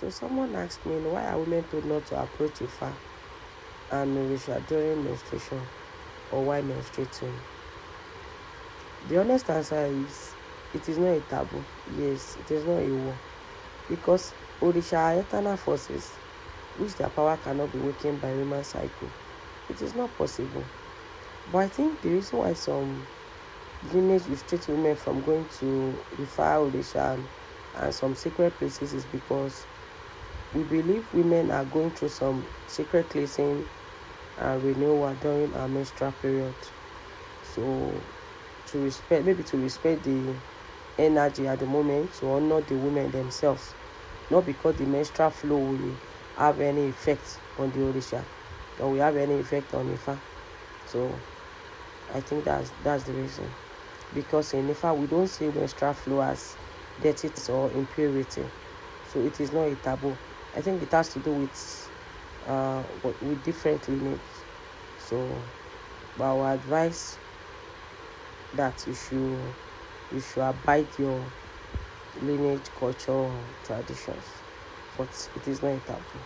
So someone asked me, why are women told not to approach Ifa and Orisa during menstruation or while menstruating? The honest answer is it is not a taboo. Yes, it is not a war. Because Orisha are eternal forces, which their power cannot be weakened by human cycle. It is not possible. But I think the reason why some lineage restrict women from going to Ifa, Orisha, and some sacred places is because we believe women are going through some sacred cleansing and renewal during our menstrual period. So to respect the energy at the moment, to honor the women themselves, not because the menstrual flow will have any effect on the Orisha or will have any effect on Ifa. So I think that's the reason. Because in Ifa we don't see menstrual flow as dirty or impurity. So it is not a taboo. I think it has to do with different lineage. So but I would advise that you should abide your lineage, culture, traditions. But it is not a taboo.